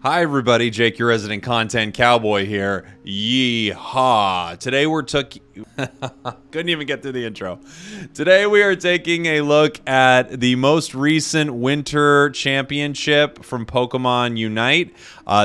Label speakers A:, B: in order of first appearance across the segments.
A: Hi everybody, Jake, your resident content cowboy here. Yeehaw! Today we're couldn't even get through the intro. Today we are taking a look at the most recent Winter Championship from Pokemon Unite.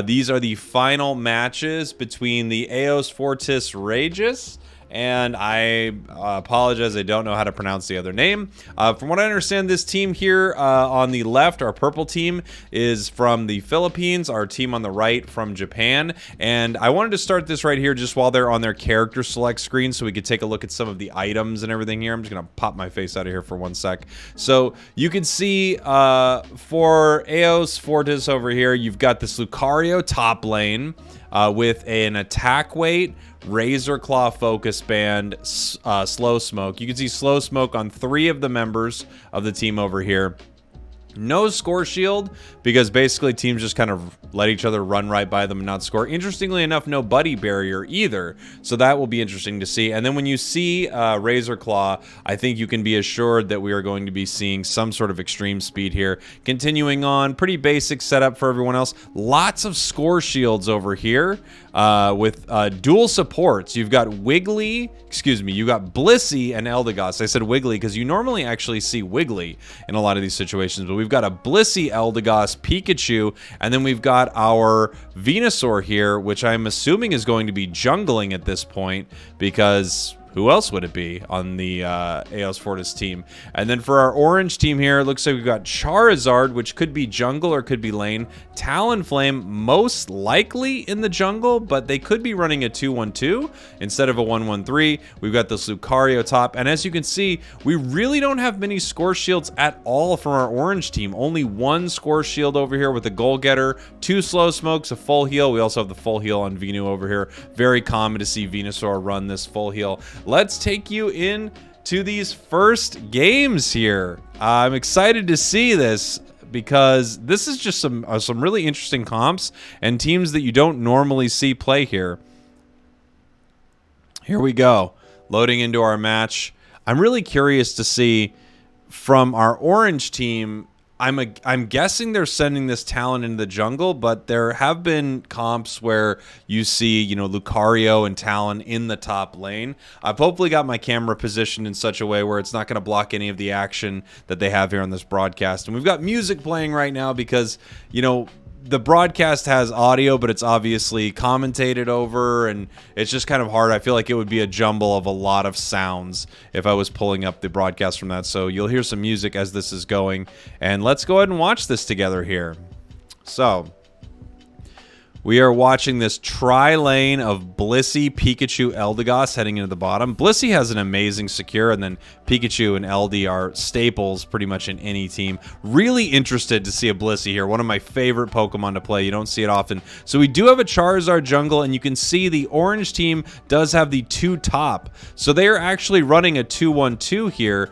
A: These are the final matches between the Eos Fortis Regis, and I apologize, I don't know how to pronounce the other name. From what I understand, this team here on the left, our purple team, is from the Philippines. Our team on the right from Japan. And I wanted to start this right here just while they're on their character select screen so we could take a look at some of the items and everything here. I'm just going to pop my face out of here for 1 sec. So you can see for Eos Fortis over here, you've got this Lucario top lane with an attack weight, Razor Claw Focus Band, Slow Smoke. You can see Slow Smoke on 3 of the members of the team over here. No score shield, because basically teams just kind of let each other run right by them and not score. Interestingly enough, no buddy barrier either, so that will be interesting to see. And then when you see Razor Claw, I think you can be assured that we are going to be seeing some sort of extreme speed here. Continuing on, pretty basic setup for everyone else. Lots of score shields over here with dual supports. You've got Wiggly, you got Blissey and Eldegoss. I said Wiggly because you normally actually see Wiggly in a lot of these situations, but we've got a Blissey, Eldegoss, Pikachu, and then we've got our Venusaur here, which I'm assuming is going to be jungling at this point, because who else would it be on the Eos Fortis team? And then for our orange team here, it looks like we've got Charizard, which could be jungle or could be lane. Talonflame, most likely in the jungle, but they could be running a 2-1-2 instead of a 1-1-3. We've got this Lucario top, and as you can see, we really don't have many score shields at all from our orange team. Only 1 score shield over here with a goal getter, 2 slow smokes, a full heal. We also have the full heal on Venu over here. Very common to see Venusaur run this full heal. Let's take you in to these first games here. I'm excited to see this because this is just some really interesting comps and teams that you don't normally see play here. Here we go, loading into our match. I'm really curious to see from our orange team. I'm guessing they're sending this Talon into the jungle, but there have been comps where you see, you know, Lucario and Talon in the top lane. I've hopefully got my camera positioned in such a way where it's not going to block any of the action that they have here on this broadcast. And we've got music playing right now because, you know, the broadcast has audio, but it's obviously commentated over, and it's just kind of hard. I feel like it would be a jumble of a lot of sounds if I was pulling up the broadcast from that. So you'll hear some music as this is going, and let's go ahead and watch this together here. So we are watching this tri-lane of Blissey, Pikachu, Eldegoss heading into the bottom. Blissey has an amazing secure, and then Pikachu and Elde are staples pretty much in any team. Really interested to see a Blissey here. One of my favorite Pokemon to play. You don't see it often. So we do have a Charizard jungle, and you can see the orange team does have the 2 top. So they are actually running a 2-1-2 here.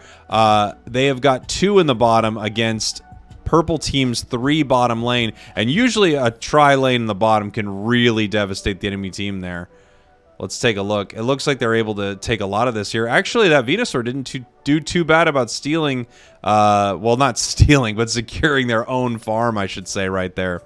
A: They have got 2 in the bottom against purple team's 3 bottom lane, and usually a tri-lane in the bottom can really devastate the enemy team there. Let's take a look. It looks like they're able to take a lot of this here. Actually, that Venusaur didn't do too bad about stealing, well, not stealing, but securing their own farm, I should say, right there.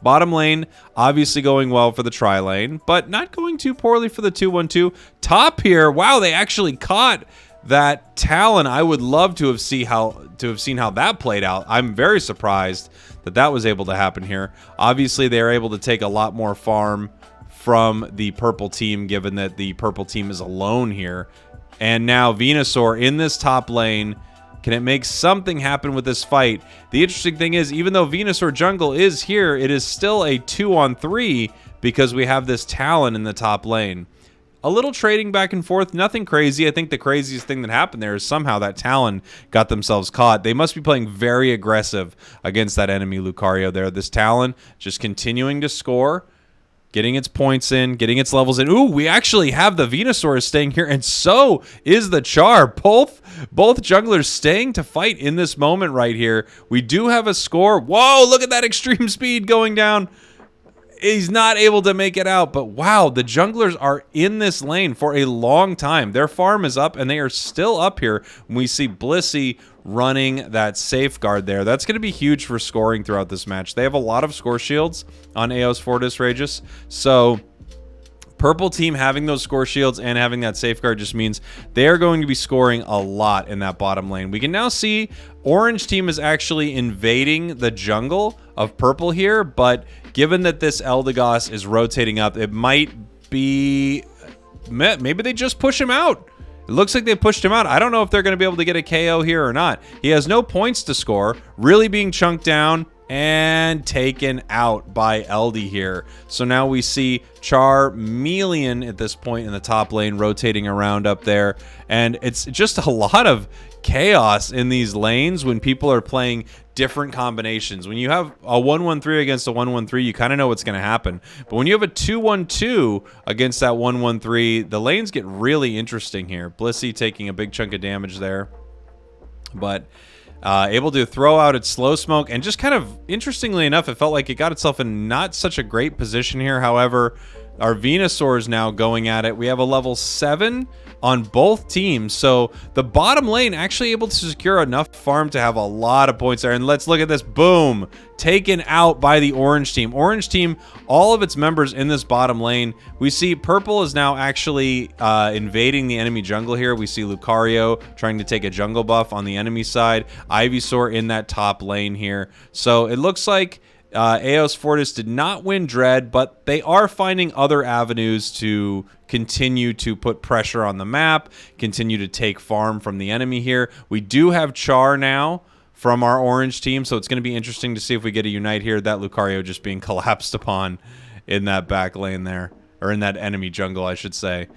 A: Bottom lane, obviously going well for the tri-lane, but not going too poorly for the 2-1-2. Top here, wow, they actually caught that Talon. I would love to have seen how that played out. I'm very surprised that that was able to happen here. Obviously, they are able to take a lot more farm from the purple team, given that the purple team is alone here. And now Venusaur in this top lane. Can it make something happen with this fight? The interesting thing is, even though Venusaur jungle is here, it is still a 2-on-3 because we have this Talon in the top lane. A little trading back and forth, nothing crazy. I think the craziest thing that happened there is somehow that Talon got themselves caught. They must be playing very aggressive against that enemy Lucario there. This Talon just continuing to score, getting its points in, getting its levels in. Ooh, we actually have the Venusaur staying here, and so is the Char. Both junglers staying to fight in this moment right here. We do have a score. Whoa, look at that extreme speed going down. He's not able to make it out, but wow, the junglers are in this lane for a long time. Their farm is up, and they are still up here when we see Blissey running that safeguard there. That's going to be huge for scoring throughout this match. They have a lot of score shields on Eos Fortis Regis, so purple team having those score shields and having that safeguard just means they are going to be scoring a lot in that bottom lane. We can now see orange team is actually invading the jungle of purple here, but given that this Eldegoss is rotating up, it might be... maybe they just push him out. It looks like they pushed him out. I don't know if they're going to be able to get a KO here or not. He has no points to score, really being chunked down and taken out by Eldy here. So now we see Charmeleon at this point in the top lane rotating around up there. And it's just a lot of chaos in these lanes when people are playing different combinations. When you have a 1-1-3 against a 1-1-3, you kind of know what's going to happen. But when you have a 2-1-2 against that 1-1-3, the lanes get really interesting here. Blissey taking a big chunk of damage there. But able to throw out its slow smoke, and just kind of interestingly enough, it felt like it got itself in not such a great position here. However, our Venusaur is now going at it. We have a level 7 on both teams, so the bottom lane actually able to secure enough farm to have a lot of points there. And let's look at this. Boom, taken out by the orange team. Orange team, all of its members in this bottom lane. We see purple is now actually invading the enemy jungle here. We see Lucario trying to take a jungle buff on the enemy side. Ivysaur in that top lane here. So it looks like Eos Fortis did not win Dread, but they are finding other avenues to continue to put pressure on the map, continue to take farm from the enemy here. We do have Char now from our orange team, so it's going to be interesting to see if we get a unite here. That Lucario just being collapsed upon in that back lane there, or in that enemy jungle, I should say.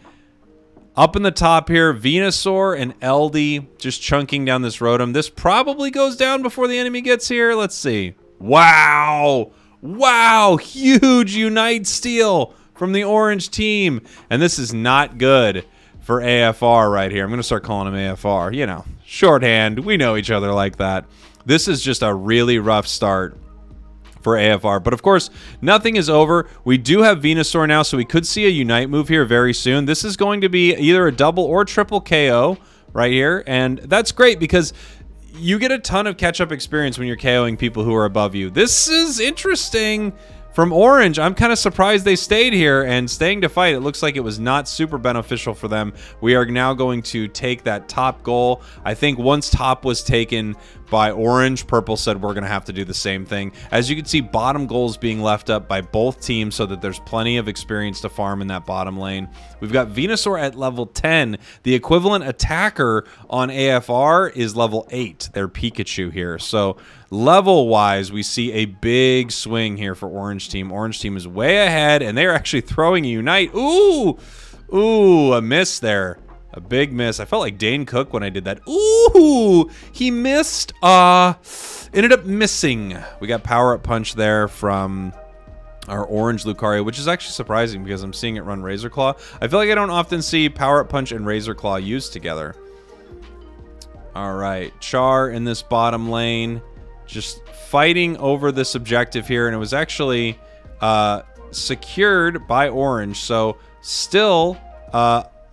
A: Up in the top here, Venusaur and Eldy just chunking down this Rotom. This probably goes down before the enemy gets here. Let's see. Wow! Wow! Huge Unite steal from the orange team. And this is not good for AFR right here. I'm going to start calling him AFR. You know, shorthand. We know each other like that. This is just a really rough start for AFR. But of course, nothing is over. We do have Venusaur now, so we could see a Unite move here very soon. This is going to be either a double or triple KO right here. And that's great because you get a ton of catch-up experience when you're KOing people who are above you. This is interesting from Orange. I'm kind of surprised they stayed here and staying to fight. It looks like it was not super beneficial for them. We are now going to take that top goal. I think once top was taken by Orange, Purple said we're going to have to do the same thing. As you can see, bottom goals being left up by both teams so that there's plenty of experience to farm in that bottom lane. We've got Venusaur at level 10. The equivalent attacker on AFR is level 8. They're Pikachu here. So level-wise, we see a big swing here for Orange Team. Orange Team is way ahead, and they're actually throwing a Unite. Ooh! Ooh, a miss there. A big miss. I felt like Dane Cook when I did that. Ooh! He missed. Ended up missing. We got Power-Up Punch there from our orange Lucario, which is actually surprising because I'm seeing it run Razor Claw. I feel like I don't often see Power-Up Punch and Razor Claw used together. All right. Char in this bottom lane. Just fighting over this objective here, and it was actually secured by Orange, so still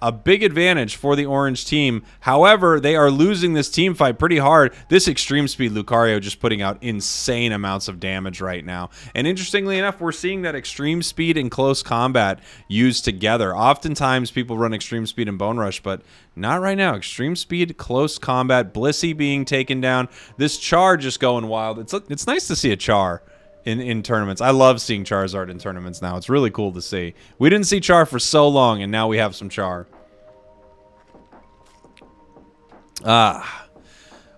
A: a big advantage for the Orange team. However, they are losing this team fight pretty hard. This Extreme Speed Lucario just putting out insane amounts of damage right now. And interestingly enough, we're seeing that Extreme Speed and Close Combat used together. Oftentimes, people run Extreme Speed and Bone Rush, but not right now. Extreme Speed, Close Combat, Blissey being taken down. This Char just going wild. It's nice to see a Char in tournaments. I love seeing Charizard in tournaments now. It's really cool to see. We didn't see Char for so long, and now we have some Char.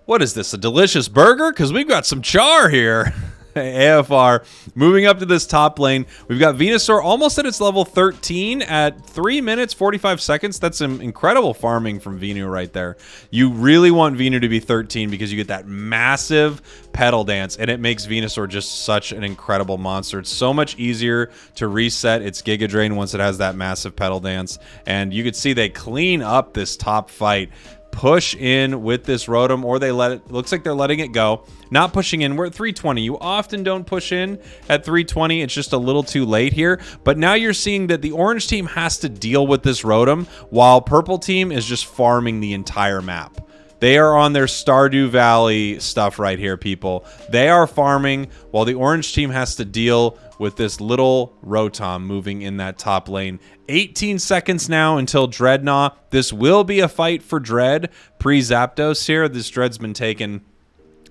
A: What is this, a delicious burger? Because we've got some Char here. AFR moving up to this top lane. We've got Venusaur almost at its level 13 at 3 minutes 45 seconds. That's some incredible farming from Venu right there. You really want Venu to be 13 because you get that massive pedal dance, and it makes Venusaur just such an incredible monster. It's so much easier to reset its Giga Drain once it has that massive pedal dance, and you could see they clean up this top fight, push in with this Rotom, or they let it, looks like they're letting it go. Not pushing in. We're at 320. You often don't push in at 320. It's just a little too late here. But now you're seeing that the orange team has to deal with this Rotom while purple team is just farming the entire map. They are on their Stardew Valley stuff right here, people. They are farming while the orange team has to deal with this little Rotom moving in that top lane. 18 seconds now until Dreadnought. This will be a fight for Dread pre-Zapdos here. This Dread's been taken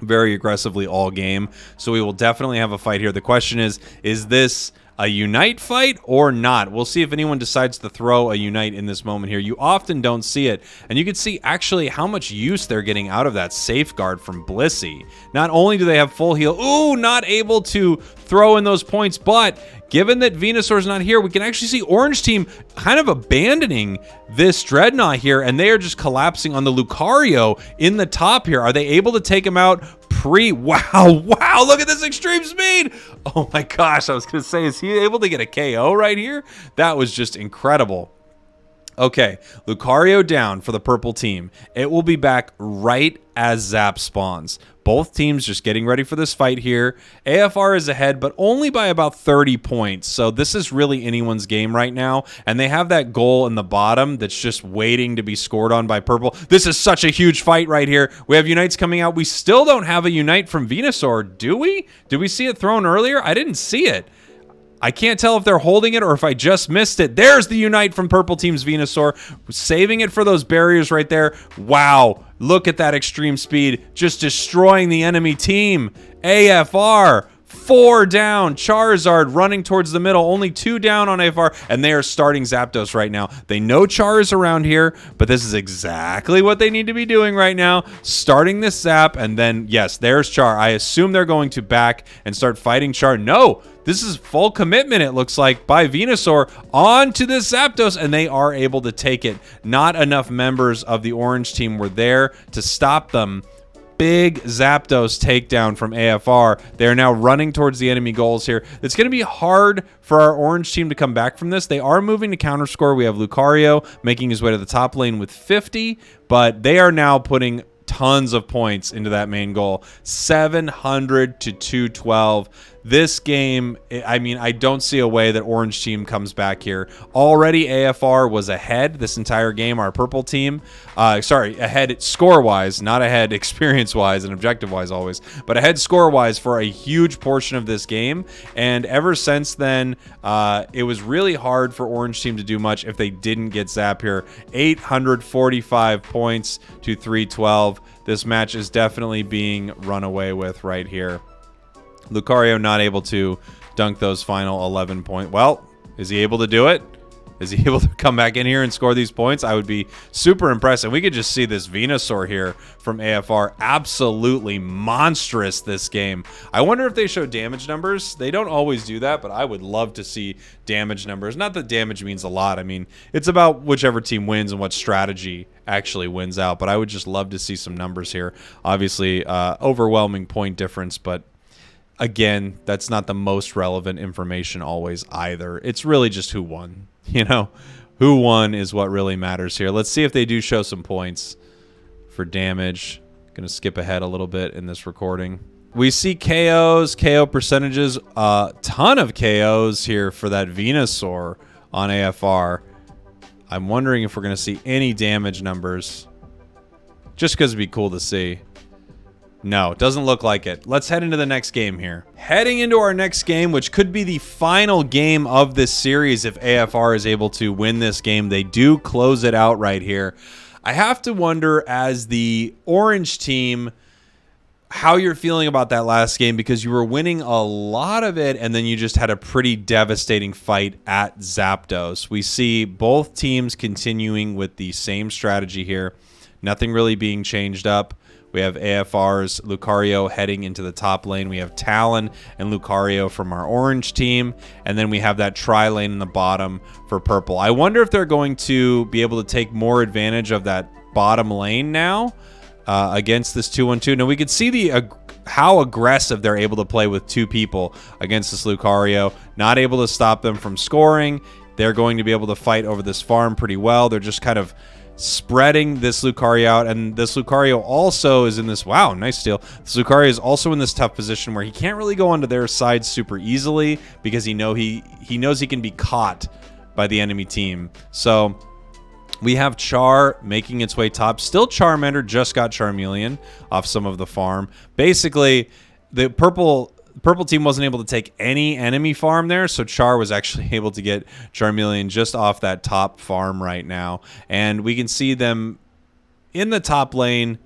A: very aggressively all game, so we will definitely have a fight here. The question is this a Unite fight or not? We'll see if anyone decides to throw a Unite in this moment here. You often don't see it, and you can see actually how much use they're getting out of that safeguard from Blissey. Not only do they have full heal, ooh, not able to throw in those points, but given that Venusaur's not here, we can actually see Orange Team kind of abandoning this Dreadnought here, and they are just collapsing on the Lucario in the top here. Are they able to take him out wow, look at this extreme speed. Oh my gosh, I was going to say, is he able to get a KO right here? That was just incredible. Okay, Lucario down for the purple team. It will be back right as Zap spawns. Both teams just getting ready for this fight here. AFR is ahead, but only by about 30 points. So this is really anyone's game right now. And they have that goal in the bottom that's just waiting to be scored on by purple. This is such a huge fight right here. We have Unites coming out. We still don't have a Unite from Venusaur, do we? Did we see it thrown earlier? I didn't see it. I can't tell if they're holding it or if I just missed it. There's the Unite from Purple Team's Venusaur, saving it for those barriers right there. Wow, look at that extreme speed, just destroying the enemy team. AFR, 4 down. Charizard running towards the middle, only 2 down on AFR, and they are starting Zapdos right now. They know Char is around here, but this is exactly what they need to be doing right now. Starting this Zap, and then, yes, there's Char. I assume they're going to back and start fighting Char. No! This is full commitment, it looks like, by Venusaur onto this Zapdos, and they are able to take it. Not enough members of the orange team were there to stop them. Big Zapdos takedown from AFR. They are now running towards the enemy goals here. It's going to be hard for our orange team to come back from this. They are moving to counter score. We have Lucario making his way to the top lane with 50, but they are now putting tons of points into that main goal. 700 to 212. This game, I mean, I don't see a way that Orange Team comes back here. Already AFR was ahead this entire game, our purple team. Ahead score-wise, not ahead experience-wise and objective-wise always, but ahead score-wise for a huge portion of this game. And ever since then, it was really hard for Orange Team to do much if they didn't get Zap here. 845 points to 312. This match is definitely being run away with right here. Lucario not able to dunk those final 11 points. Well, is he able to do it? Is he able to come back in here and score these points? I would be super impressed. And we could just see this Venusaur here from AFR. Absolutely monstrous this game. I wonder if they show damage numbers. They don't always do that, but I would love to see damage numbers. Not that damage means a lot. I mean, it's about whichever team wins and what strategy actually wins out. But I would just love to see some numbers here. Obviously, overwhelming point difference, but again, that's not the most relevant information always either. It's really just who won. You know, who won is what really matters here. Let's see if they do show some points for damage. Gonna skip ahead a little bit in this recording. We see KOs, KO percentages, a ton of KOs here for that Venusaur on AFR. I'm wondering if we're gonna see any damage numbers, just because it'd be cool to see. No, doesn't look like it. Let's head into the next game here. Heading into our next game, which could be the final game of this series if AFR is able to win this game. They do close it out right here. I have to wonder, as the orange team, how you're feeling about that last game, because you were winning a lot of it and then you just had a pretty devastating fight at Zapdos. We see both teams continuing with the same strategy here. Nothing really being changed up. We have AFR's Lucario heading into the top lane. We have Talon and Lucario from our orange team. And then we have that tri-lane in the bottom for purple. I wonder if they're going to be able to take more advantage of that bottom lane now against this 2-1-2. Now, we could see how aggressive they're able to play with 2 people against this Lucario. Not able to stop them from scoring. They're going to be able to fight over this farm pretty well. They're just kind of spreading this Lucario out, and this Lucario also is in this, wow, nice steal. This Lucario is also in this tough position where he can't really go onto their side super easily because he knows he can be caught by the enemy team. So we have Char making its way top. Still Charmander, just got Charmeleon off some of the farm. Basically, the purple team wasn't able to take any enemy farm there, so Char was actually able to get Charmeleon just off that top farm right now. And we can see them in the top lane.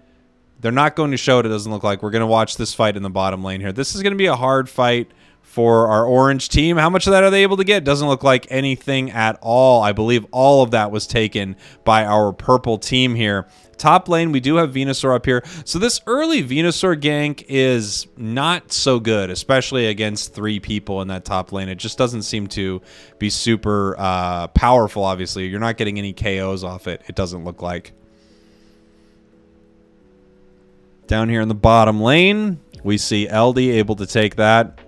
A: They're not going to show it, it doesn't look like. We're going to watch this fight in the bottom lane here. This is going to be a hard fight for our orange team. How much of that are they able to get? Doesn't look like anything at all. I believe all of that was taken by our purple team here. Top lane, we do have Venusaur up here. So this early Venusaur gank is not so good, especially against 3 people in that top lane. It just doesn't seem to be super powerful, obviously. You're not getting any KOs off it, it doesn't look like. Down here in the bottom lane, we see LD able to take that.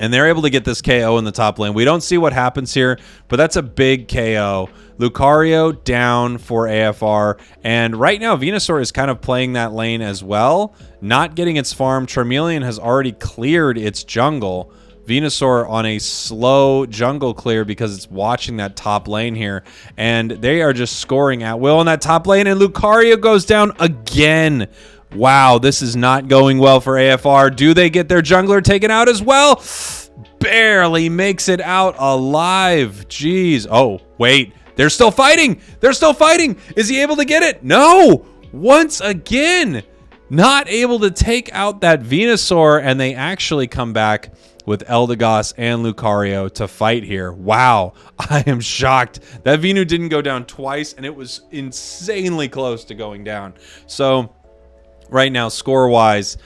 A: And they're able to get this KO in the top lane. We don't see what happens here, but that's a big KO. Lucario down for AFR. And right now, Venusaur is kind of playing that lane as well. Not getting its farm. Charmeleon has already cleared its jungle. Venusaur on a slow jungle clear because it's watching that top lane here. And they are just scoring at will in that top lane. And Lucario goes down again. Wow, this is not going well for AFR. Do they get their jungler taken out as well? Barely makes it out alive. Jeez. Oh, wait. They're still fighting. They're still fighting. Is he able to get it? No. Once again, not able to take out that Venusaur, and they actually come back with Eldegoss and Lucario to fight here. Wow, I am shocked. That Venu didn't go down twice, and it was insanely close to going down. So right now, score-wise,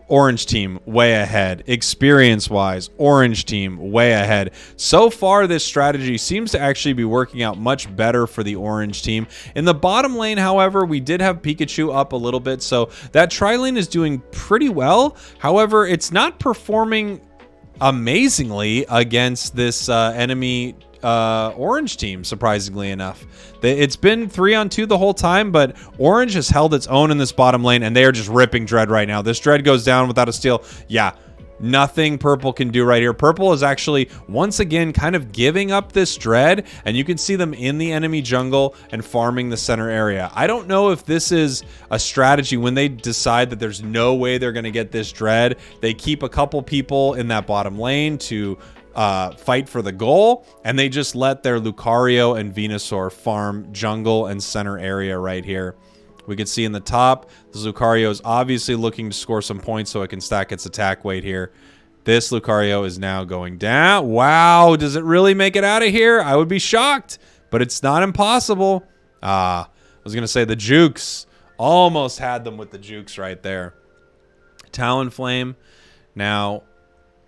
A: orange team way ahead. Experience-wise, orange team way ahead. So far, this strategy seems to actually be working out much better for the orange team. In the bottom lane, however, we did have Pikachu up a little bit, so that tri-lane is doing pretty well. However, it's not performing amazingly against this enemy orange team, surprisingly enough. It's been 3-on-2 the whole time, but orange has held its own in this bottom lane, and they are just ripping Dread right now. This Dread goes down without a steal. Yeah, nothing purple can do right here. Purple is actually once again kind of giving up this Dread, and you can see them in the enemy jungle and farming the center area. I don't know if this is a strategy when they decide that there's no way they're going to get this Dread. They keep a couple people in that bottom lane to fight for the goal, and they just let their Lucario and Venusaur farm jungle and center area right here. We can see in the top, this Lucario is obviously looking to score some points so it can stack its attack weight here. This Lucario is now going down. Wow, does it really make it out of here? I would be shocked, but it's not impossible. I was going to say the Jukes. Almost had them with the Jukes right there. Talonflame. Now,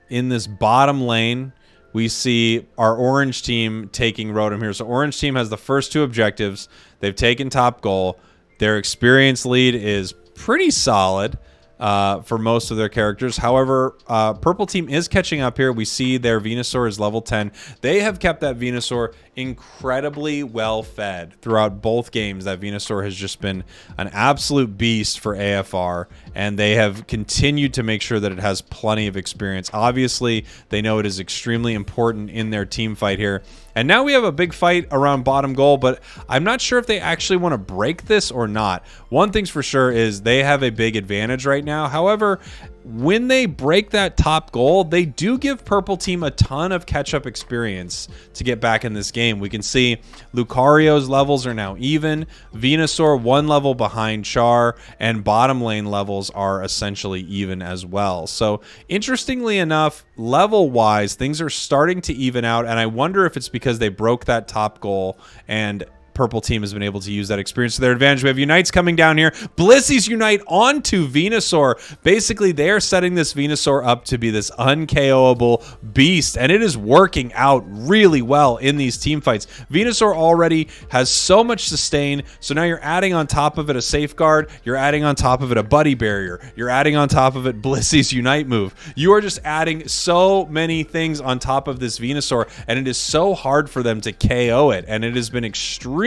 A: in this bottom lane, we see our orange team taking Rotom here. So orange team has the first 2 objectives. They've taken top goal. Their experience lead is pretty solid for most of their characters. However, purple team is catching up here. We see their Venusaur is level 10. They have kept that Venusaur incredibly well fed throughout both games. That Venusaur has just been an absolute beast for AFR, and they have continued to make sure that it has plenty of experience. Obviously, they know it is extremely important in their team fight here. And now we have a big fight around bottom goal, but I'm not sure if they actually want to break this or not. One thing's for sure is they have a big advantage right now. However, when they break that top goal, they do give purple team a ton of catch-up experience to get back in this game. We can see Lucario's levels are now even, Venusaur 1 level behind Char, and bottom lane levels are essentially even as well. So interestingly enough, level-wise, things are starting to even out, and I wonder if it's because they broke that top goal and purple team has been able to use that experience to their advantage. We have Unites coming down here. Blissey's Unite onto Venusaur. Basically, they are setting this Venusaur up to be this un-KOable beast, and it is working out really well in these team fights. Venusaur already has so much sustain, so now you're adding on top of it a safeguard, you're adding on top of it a buddy barrier, you're adding on top of it Blissey's Unite move. You are just adding so many things on top of this Venusaur, and it is so hard for them to KO it, and it has been extremely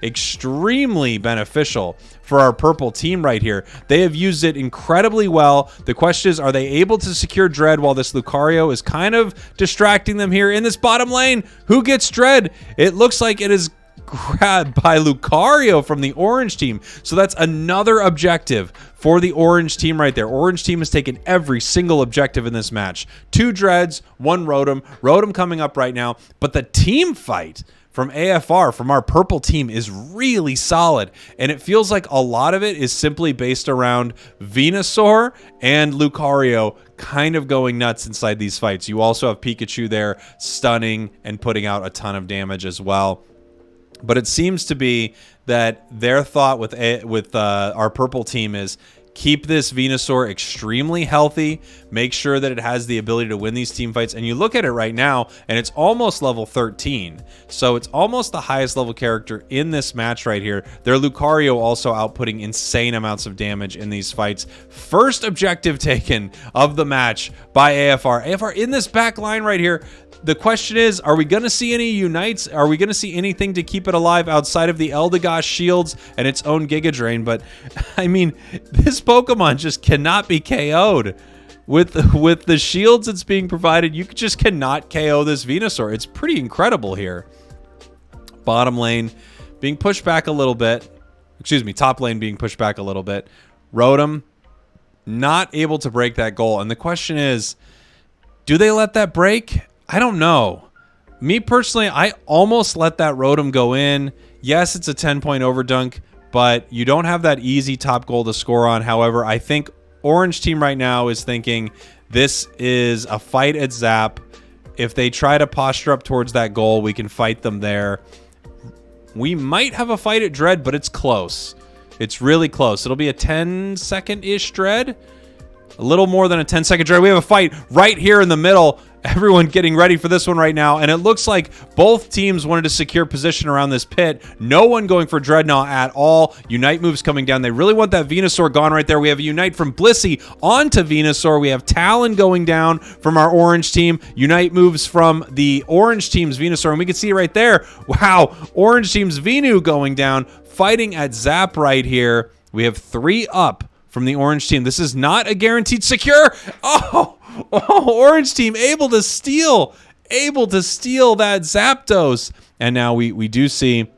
A: extremely beneficial for our purple team right here. They have used it incredibly well. The question is, are they able to secure Dread while this Lucario is kind of distracting them here in this bottom lane? Who gets Dread? It looks like it is grabbed by Lucario from the orange team. So that's another objective for the orange team right there. Orange team has taken every single objective in this match. 2 Dreads, 1 Rotom. Rotom coming up right now. But the team fight from AFR, from our purple team, is really solid. And it feels like a lot of it is simply based around Venusaur and Lucario kind of going nuts inside these fights. You also have Pikachu there stunning and putting out a ton of damage as well. But it seems to be that their thought with our purple team is keep this Venusaur extremely healthy, make sure that it has the ability to win these team fights. And you look at it right now, and it's almost level 13. So it's almost the highest level character in this match right here. Their Lucario also outputting insane amounts of damage in these fights. First objective taken of the match by AFR. AFR in this back line right here. The question is, are we going to see any unites? Are we going to see anything to keep it alive outside of the Eldegoss shields and its own Giga Drain? But, I mean, this Pokemon just cannot be KO'd. With the shields that's being provided, you just cannot KO this Venusaur. It's pretty incredible here. Bottom lane being pushed back a little bit. Excuse me, top lane being pushed back a little bit. Rotom not able to break that goal. And the question is, do they let that break? I don't know. Me personally, I almost let that Rotom go in. Yes, it's a 10-point overdunk, but you don't have that easy top goal to score on. However, I think Orange team right now is thinking this is a fight at Zap. If they try to posture up towards that goal, we can fight them there. We might have a fight at Dread, but it's close. It's really close. It'll be a 10-second-ish Dread. A little more than a 10-second Dread. We have a fight right here in the middle. Everyone getting ready for this one right now, and it looks like both teams wanted to secure position around this pit. No one going for Dreadnought at all. Unite moves coming down. They really want that Venusaur gone right there. We have a Unite from Blissey onto Venusaur. We have Talon going down from our orange team. Unite moves from the orange team's Venusaur, and we can see right there, wow, orange team's Venu going down, fighting at Zap right here. We have 3 up from the orange team. This is not a guaranteed secure. Oh, orange team able to steal that Zapdos. And now we do see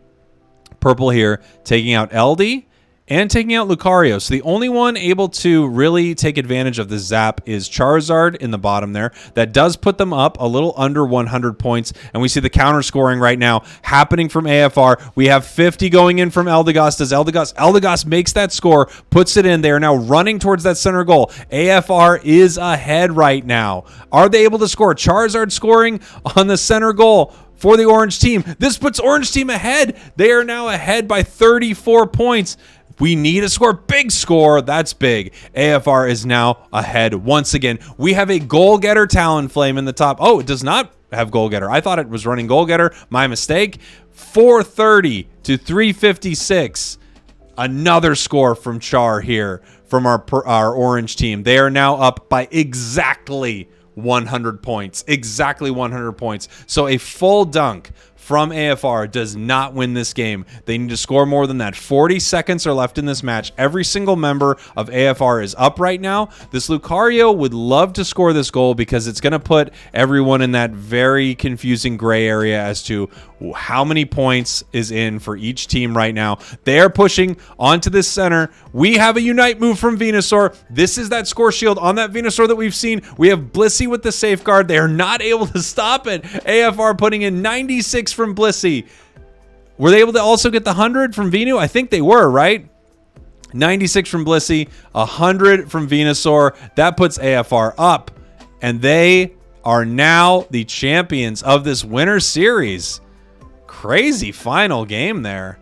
A: purple here taking out LD and taking out Lucario. So the only one able to really take advantage of the Zap is Charizard in the bottom there. That does put them up a little under 100 points. And we see the counter scoring right now happening from AFR. We have 50 going in from Eldegoss. Does Eldegoss makes that score, puts it in. They are now running towards that center goal. AFR is ahead right now. Are they able to score? Charizard scoring on the center goal for the orange team. This puts orange team ahead. They are now ahead by 34 points. We need a score. Big score. That's big. AFR is now ahead once again. We have a goal getter Talonflame in the top. Oh, it does not have goal getter. I thought it was running goal getter. My mistake. 430 to 356. Another score from Char here from our orange team. They are now up by exactly 100 points. Exactly 100 points. So a full dunk from AFR does not win this game. They need to score more than that. 40 seconds are left in this match. Every single member of AFR is up right now. This Lucario would love to score this goal because it's going to put everyone in that very confusing gray area as to how many points is in for each team right now. They are pushing onto this center. We have a Unite move from Venusaur. This is that score shield on that Venusaur that we've seen. We have Blissey with the safeguard. They are not able to stop it. AFR putting in 96 from Blissey. Were they able to also get the 100 from Venu? I think they were, right? 96 from Blissey, 100 from Venusaur. That puts AFR up, and they are now the champions of this winter series. Crazy final game there.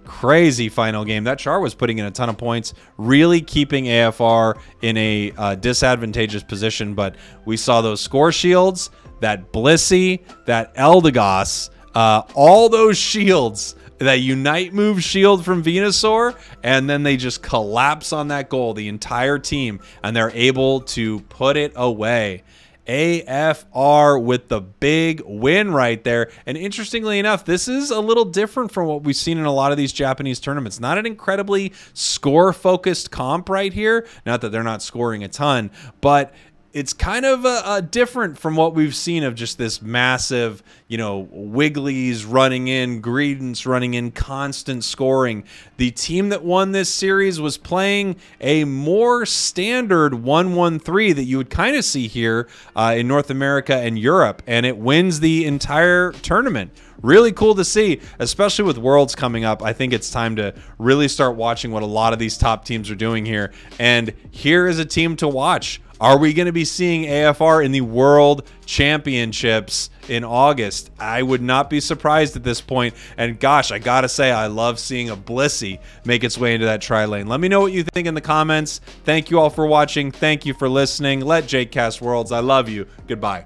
A: Crazy final game. That Char was putting in a ton of points, really keeping AFR in a disadvantageous position, but we saw those score shields, that Blissey, that Eldegoss, all those shields, that Unite move shield from Venusaur, and then they just collapse on that goal, the entire team, and they're able to put it away. AFR with the big win right there. And interestingly enough, this is a little different from what we've seen in a lot of these Japanese tournaments. Not an incredibly score-focused comp right here. Not that they're not scoring a ton, but it's kind of different from what we've seen of just this massive, Wigglies running in, Greedence running in, constant scoring. The team that won this series was playing a more standard 1-1-3 that you would kind of see here in North America and Europe, and it wins the entire tournament. Really cool to see, especially with Worlds coming up. I think it's time to really start watching what a lot of these top teams are doing here, and here is a team to watch. Are we going to be seeing AFR in the World Championships in August? I would not be surprised at this point. And gosh, I got to say, I love seeing a Blissey make its way into that tri-lane. Let me know what you think in the comments. Thank you all for watching. Thank you for listening. Let Jake cast Worlds. I love you. Goodbye.